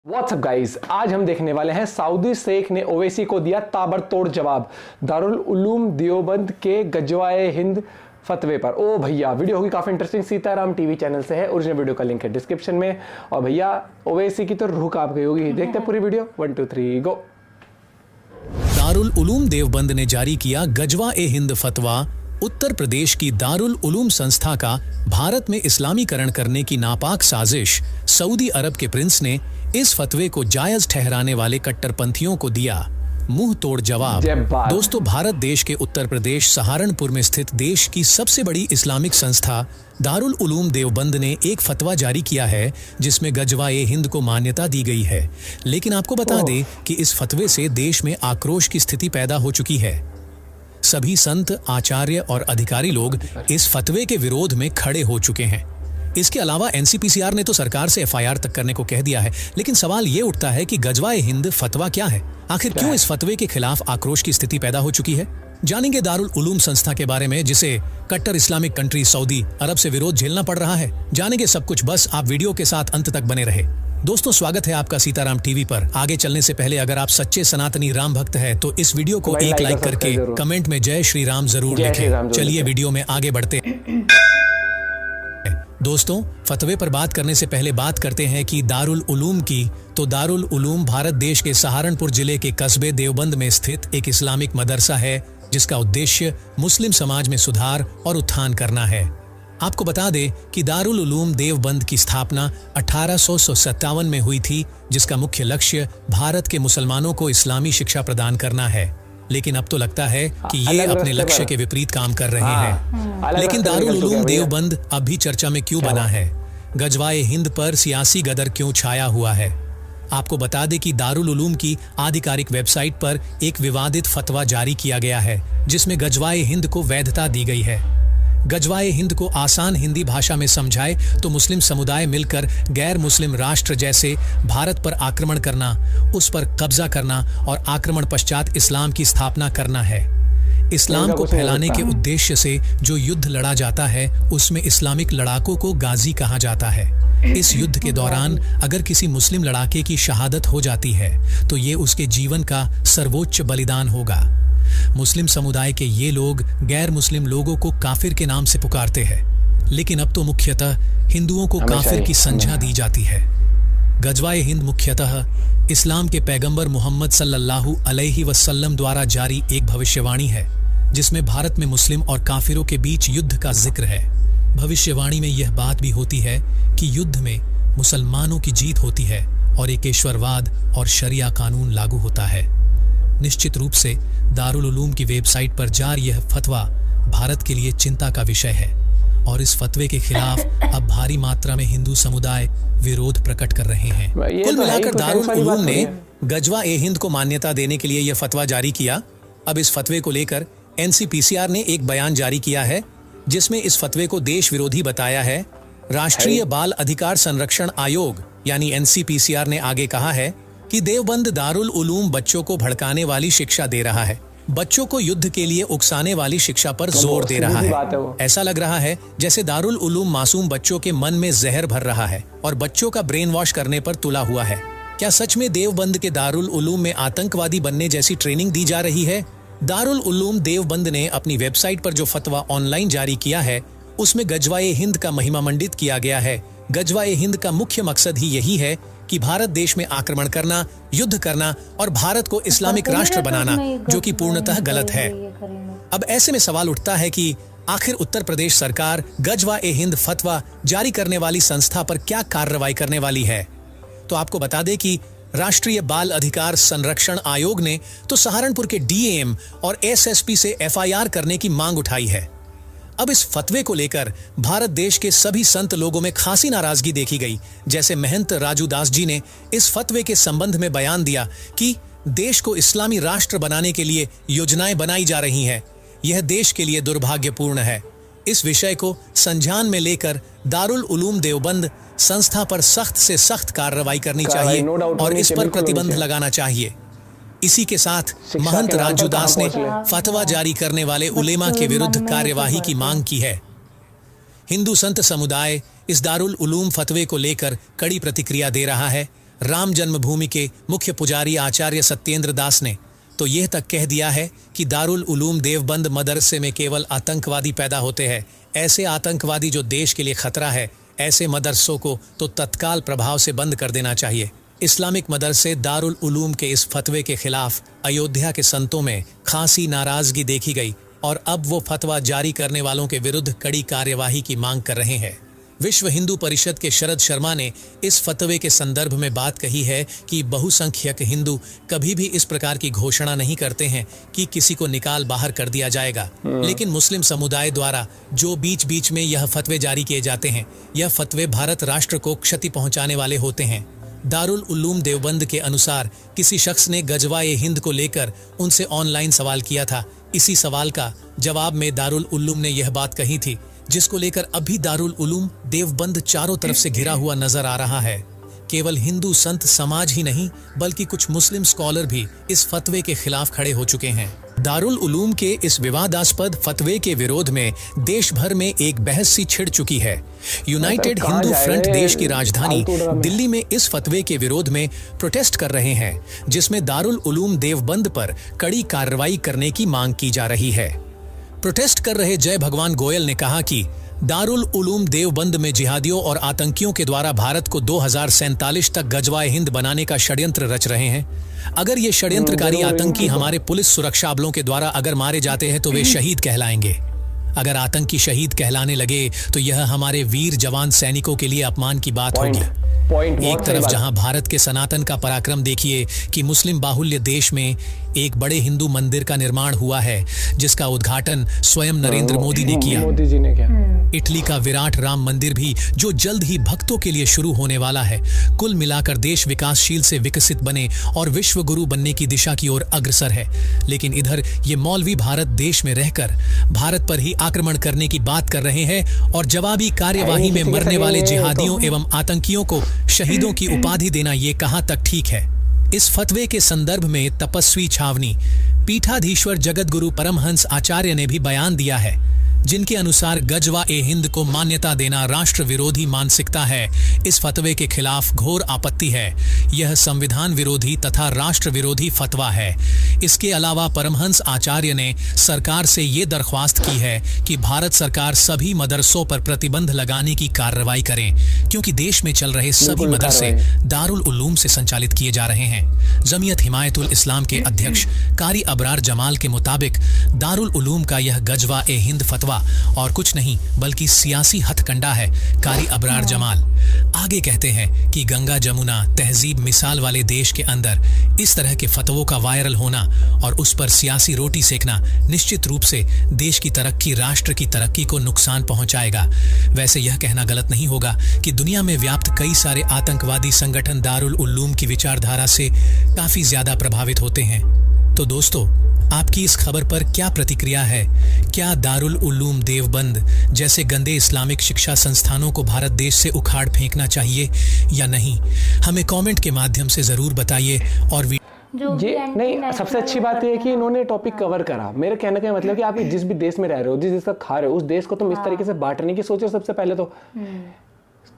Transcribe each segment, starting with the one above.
WhatsApp guys, आज हम देखने वाले हैं सऊदी शेख ने ओवैसी को दिया ताबड़तोड़ जवाब दारुल उलूम देवबंद के गजवाए हिंद फतवे पर। ओ भैया, वीडियो होगी काफी इंटरेस्टिंग। सीताराम टीवी चैनल से है, ओरिजिनल वीडियो का लिंक है डिस्क्रिप्शन में। और भैया ओवैसी की तो रूह कांप गई होगी। देखते हैं पूरी वीडियो। 1 2 3 गो। दारुल उलूम देवबंद ने जारी किया गजवा-ए हिंद फतवा। उत्तर प्रदेश की दारुल उलूम संस्था का भारत में इस्लामीकरण करने की नापाक साजिश सऊदी अरब के प्रिंस ने इस फतवे को जायज ठहराने वाले कट्टरपंथियों को दिया मुंह तोड़ जवाब। दोस्तों, भारत देश के उत्तर प्रदेश सहारनपुर में स्थित देश की सबसे बड़ी इस्लामिक संस्था दारुल उलूम देवबंद ने एक फतवा जारी किया है जिसमें गजवा-ए हिंद को मान्यता दी गई है। लेकिन आपको बता दें कि इस फतवे से देश में आक्रोश की स्थिति पैदा हो चुकी है। सभी संत, आचार्य और अधिकारी लोग इस फतवे के विरोध में खड़े हो चुके हैं। इसके अलावा एनसीपीसीआर ने तो सरकार से एफआईआर तक करने को कह दिया है। लेकिन सवाल ये उठता है कि गजवा-ए हिंद फतवा क्या है? आखिर क्यों इस फतवे के खिलाफ आक्रोश की स्थिति पैदा हो चुकी है? जानेंगे दारुल उलूम संस्था के बारे में, जिसे कट्टर इस्लामिक कंट्री सऊदी अरब से विरोध झेलना पड़ रहा है। जानेंगे सब कुछ, बस आप वीडियो के साथ अंत तक बने रहे। दोस्तों, स्वागत है आपका सीताराम टीवी पर। आगे चलने से पहले अगर आप सच्चे सनातनी राम भक्त हैं तो इस वीडियो को एक लाइक करके कमेंट में जय श्री राम जरूर लिखें। चलिए वीडियो में आगे बढ़ते हैं। दोस्तों, फतवे पर बात करने से पहले बात करते हैं कि दारुल उलूम की। तो दारुल उलूम भारत देश के सहारनपुर जिले के कस्बे देवबंद में स्थित एक इस्लामिक मदरसा है जिसका उद्देश्य मुस्लिम समाज में सुधार और उत्थान करना है। आपको बता दें कि दारुल उलूम देवबंद की स्थापना 1857 में हुई थी, जिसका मुख्य लक्ष्य भारत के मुसलमानों को इस्लामी शिक्षा प्रदान करना है। लेकिन अब तो लगता है कि ये अपने लक्ष्य के विपरीत काम कर रहे हैं। लेकिन दारुल उलूम देवबंद अब भी चर्चा में क्यों बना है? गजवा-ए हिंद पर सियासी गदर क्यों छाया हुआ है? आपको बता दें कि दारुल उलूम की आधिकारिक वेबसाइट पर एक विवादित फतवा जारी किया गया है जिसमें गजवा-ए हिंद को वैधता दी गई है। गजवा-ए हिंद को आसान हिंदी भाषा में समझाए तो मुस्लिम समुदाय मिलकर गैर मुस्लिम राष्ट्र जैसे भारत पर आक्रमण करना, उस पर कब्जा करना और आक्रमण पश्चात इस्लाम की स्थापना करना है। इस्लाम को फैलाने के उद्देश्य से जो युद्ध लड़ा जाता है उसमें इस्लामिक लड़ाकों को गाजी कहा जाता है। इस युद्ध के दौरान अगर किसी मुस्लिम लड़ाके की शहादत हो जाती है तो ये उसके जीवन का सर्वोच्च बलिदान होगा। मुस्लिम समुदाय के ये लोग गैर मुस्लिम लोगों को काफिर के नाम से पुकारते हैं, लेकिन अब तो मुख्यतः हिंदुओं को काफिर की संज्ञा दी जाती है। गजवा-ए हिंद मुख्यतः इस्लाम के पैगंबर मोहम्मद सल्लल्लाहु अलैहि वसल्लम द्वारा जारी एक भविष्यवाणी है जिसमें भारत में मुस्लिम और काफिरों के बीच युद्ध का जिक्र है। भविष्यवाणी में यह बात भी होती है कि युद्ध में मुसलमानों की जीत होती है और एकेश्वरवाद और शरिया कानून लागू होता है। निश्चित रूप से दारुल उलूम की वेबसाइट पर जारी यह फतवा भारत के लिए चिंता का विषय है और इस फतवे के खिलाफ अब भारी मात्रा में हिंदू समुदाय विरोध प्रकट कर रहे हैं। कुल मिलाकर दारुल उलूम ने गजवा-ए हिंद को मान्यता देने के लिए यह फतवा जारी किया। अब इस फतवे को लेकर एनसीपीसीआर ने एक बयान जारी किया है जिसमें इस फतवे को देश विरोधी बताया है। राष्ट्रीय बाल अधिकार संरक्षण आयोग यानी एनसीपीसीआर ने आगे कहा है कि देवबंद दारुल उलूम बच्चों को भड़काने वाली शिक्षा दे रहा है, बच्चों को युद्ध के लिए उकसाने वाली शिक्षा पर जोर दे रहा है। ऐसा लग रहा है जैसे दारुल उलूम मासूम बच्चों के मन में जहर भर रहा है और बच्चों का ब्रेन वॉश करने पर तुला हुआ है। क्या सच में देवबंद के दारुल उलूम में आतंकवादी बनने जैसी ट्रेनिंग दी जा रही है? दारुल उलूम देवबंद ने अपनी वेबसाइट पर जो फतवा ऑनलाइन जारी किया है उसमें गजवा-ए हिंद का महिमा मंडित किया गया है। गजवा-ए हिंद का मुख्य मकसद ही यही है कि भारत देश में आक्रमण करना, युद्ध करना और भारत को इस्लामिक राष्ट्र बनाना, जो कि पूर्णतः गलत है। अब ऐसे में सवाल उठता है कि आखिर उत्तर प्रदेश सरकार गजवा-ए हिंद फतवा जारी करने वाली संस्था पर क्या कार्रवाई करने वाली है? तो आपको बता दें कि राष्ट्रीय बाल अधिकार संरक्षण आयोग ने तो सहारनपुर के डीएम और एसएसपी से एफआईआर करने की मांग उठाई है। अब इस फतवे को लेकर भारत देश के सभी संत लोगों में खासी नाराजगी देखी गई। जैसे महंत राजू दास जी ने इस फतवे के संबंध में बयान दिया कि देश को इस्लामी राष्ट्र बनाने के लिए योजनाएं बनाई जा रही हैं। यह देश के लिए दुर्भाग्यपूर्ण है। इस विषय को संज्ञान में लेकर दारुल उलूम देवबंद संस्था पर सख्त से सख्त कार्रवाई करनी चाहिए और इस पर प्रतिबंध लगाना चाहिए। इसी के साथ महंत राजू दास ने फतवा जारी करने वाले उलेमा के विरुद्ध कार्यवाही की मांग की है। हिंदू संत समुदाय इस दारुल उलूम फतवे को लेकर कड़ी प्रतिक्रिया दे रहा है। राम जन्मभूमि के मुख्य पुजारी आचार्य सत्येंद्र दास ने तो यह तक कह दिया है कि दारुल उलूम देवबंद मदरसे में केवल आतंकवादी पैदा होते हैं। ऐसे आतंकवादी जो देश के लिए खतरा है, ऐसे मदरसों को तो तत्काल प्रभाव से बंद कर देना चाहिए। इस्लामिक मदरसे दारुल उलूम के इस फतवे के खिलाफ अयोध्या के संतों में खासी नाराजगी देखी गई और अब वो फतवा जारी करने वालों के विरुद्ध कड़ी कार्यवाही की मांग कर रहे हैं। विश्व हिंदू परिषद के शरद शर्मा ने इस फतवे के संदर्भ में बात कही है कि बहुसंख्यक हिंदू कभी भी इस प्रकार की घोषणा नहीं करते हैं कि किसी को निकाल बाहर कर दिया जाएगा, लेकिन मुस्लिम समुदाय द्वारा जो बीच बीच में यह फतवे जारी किए जाते हैं, यह फतवे भारत राष्ट्र को क्षति पहुंचाने वाले होते हैं। दारुल उलूम देवबंद के अनुसार किसी शख्स ने गजवा-ए हिंद को लेकर उनसे ऑनलाइन सवाल किया था। इसी सवाल का जवाब में दारुल उलूम ने यह बात कही थी, जिसको लेकर अभी दारुल उलूम देवबंद चारों तरफ से घिरा हुआ नजर आ रहा है। केवल हिंदू संत समाज ही नहीं, बल्कि कुछ मुस्लिम स्कॉलर भी इस फतवे के खिलाफ खड़े हो चुके हैं। दारुल उलूम के इस विवादास्पद फतवे के विरोध में देश भर में एक बहस सी छिड़ चुकी है। यूनाइटेड हिंदू फ्रंट देश की राजधानी दिल्ली में इस फतवे के विरोध में प्रोटेस्ट कर रहे हैं, जिसमें दारुल उलूम देवबंद पर कड़ी कार्रवाई करने की मांग की जा रही है। प्रोटेस्ट कर रहे जय भगवान गोयल ने कहा कि दारुल उलूम देवबंद में जिहादियों और आतंकियों के द्वारा भारत को 2047 तक गजवाए हिंद बनाने का षड्यंत्र रच रहे हैं। अगर ये षड्यंत्रकारी आतंकी हमारे पुलिस सुरक्षा बलों के द्वारा अगर मारे जाते हैं तो वे शहीद कहलाएंगे। अगर आतंकी शहीद कहलाने लगे तो यह हमारे वीर जवान सैनिकों के लिए अपमान की बात होगी। एक तरफ जहां भारत के सनातन का पराक्रम देखिए कि मुस्लिम बाहुल्य देश में एक बड़े हिंदू मंदिर का निर्माण हुआ है, जिसका उद्घाटन स्वयं नरेंद्र मोदी ने किया। इटली का विराट राम मंदिर भी जो जल्द ही भक्तों के लिए शुरू होने वाला है। कुल मिलाकर देश विकासशील से विकसित बने और विश्व गुरु बनने की दिशा की ओर अग्रसर है। लेकिन इधर ये मौलवी भारत देश में रहकर भारत पर ही आक्रमण करने की बात कर रहे हैं और जवाबी कार्यवाही में मरने वाले जिहादियों एवं आतंकियों को शहीदों की उपाधि देना ये कहां तक ठीक है। इस फतवे के संदर्भ में तपस्वी छावनी पीठाधीश्वर जगत गुरु परमहंस आचार्य ने भी बयान दिया है, जिनके अनुसार गजवा-ए हिंद को मान्यता देना राष्ट्र विरोधी मानसिकता है। इस फतवे के खिलाफ घोर आपत्ति है। यह संविधान विरोधी तथा राष्ट्र विरोधी फतवा है। इसके अलावा परमहंस आचार्य ने सरकार से ये दरख्वास्त की है कि भारत सरकार सभी मदरसों पर प्रतिबंध लगाने की कार्रवाई करे, क्योंकि देश में चल रहे सभी मदरसे दारुल उलूम से संचालित किए जा रहे हैं। जमीयत हिमायतुल इस्लाम के अध्यक्ष कारी अबरार जमाल के मुताबिक दारुल उलूम का यह गजवा-ए हिंद फतवा और कुछ नहीं बल्कि सियासी हथकंडा है। कारी अबरार जमाल आगे कहते हैं कि गंगा जमुना तहजीब मिसाल वाले देश के अंदर इस तरह के फतवों का वायरल होना और उस पर सियासी रोटी सेकना निश्चित रूप से देश की तरक्की, राष्ट्र की तरक्की को नुकसान पहुंचाएगा। वैसे यह कहना गलत नहीं होगा कि दुनिया में व्याप्त कई सारे आतंकवादी संगठन दारुल उलूम की विचारधारा से काफी ज्यादा प्रभावित होते हैं। तो दोस्तों, आपकी इस खबर पर क्या प्रतिक्रिया है? क्या दारुल उलूम देवबंद जैसे गंदे इस्लामिक शिक्षा संस्थानों को भारत देश से उखाड़ फेंकना चाहिए या नहीं? हमें कमेंट के माध्यम से जरूर बताइए। और ये नहीं, सबसे अच्छी बात यह है कि इन्होंने टॉपिक कवर करा। मेरे कहने का मतलब कि आप जिस भी देश में रह रहे हो, जिस देश का खा रहे हो, उस देश को तुम इस तरीके से बांटने की सोचो। सबसे पहले तो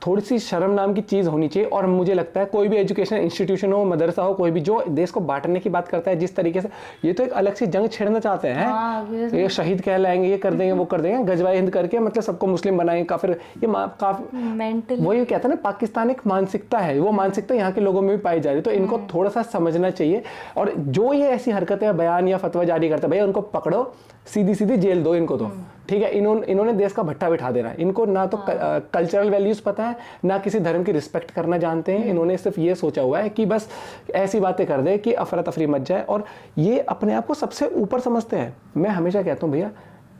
थोड़ी सी शर्म नाम की चीज़ होनी चाहिए। और मुझे लगता है कोई भी एजुकेशन इंस्टीट्यूशन हो, मदरसा हो, कोई भी जो देश को बांटने की बात करता है जिस तरीके से, ये तो एक अलग सी जंग छेड़ना चाहते हैं। ये शहीद कहलाएंगे, ये कर देंगे, वो कर देंगे, गजवाए हिंद करके मतलब सबको मुस्लिम बनाएंगे, काफिर। ये वही कहता है ना, पाकिस्तान एक मानसिकता है, वो मानसिकता यहाँ के लोगों में भी पाई जा रही है। तो इनको थोड़ा सा समझना चाहिए। और जो ये ऐसी हरकतें, बयान या फतवा जारी करते हैं, भैया उनको पकड़ो, सीधी सीधी जेल दो इनको। तो ठीक है, इन्होंने देश का भट्टा बिठा देना है। इनको ना तो कल्चरल वैल्यूज पता है, ना किसी धर्म की रिस्पेक्ट करना जानते हैं। इन्होंने सिर्फ ये सोचा हुआ है कि बस ऐसी बातें कर दे कि अफरा तफरी मच जाए, और ये अपने आप को सबसे ऊपर समझते हैं। मैं हमेशा कहता हूँ भैया,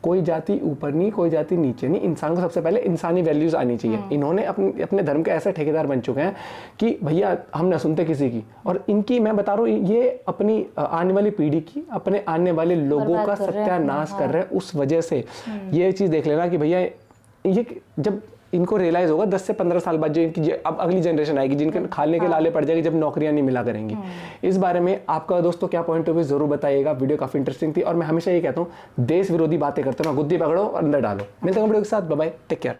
कोई जाति ऊपर नहीं, कोई जाति नीचे नहीं, इंसान को सबसे पहले इंसानी वैल्यूज आनी चाहिए। इन्होंने अपने धर्म के ऐसे ठेकेदार बन चुके हैं कि भैया हम न सुनते किसी की। और इनकी मैं बता रहा हूँ, ये अपनी आने वाली पीढ़ी की, अपने आने वाले लोगों का सत्यानाश कर रहे हैं। उस वजह से ये चीज़ देख लेना कि भैया ये जब इनको रियलाइज होगा 10 से 15 साल बाद, जो इनकी अब अगली जनरेशन आएगी जिनके खाने के लाले पड़ जाएगी, जब नौकरियां नहीं मिला करेंगी। इस बारे में आपका दोस्तों क्या पॉइंट ऑफ व्यू जरूर बताइएगा। वीडियो काफी इंटरेस्टिंग थी। और मैं हमेशा ये कहता हूँ, देश विरोधी बातें करते हो ना, गुद्दी पकड़ो और अंदर डालो। मिलते हैं वीडियो के साथ। Bye bye, take care.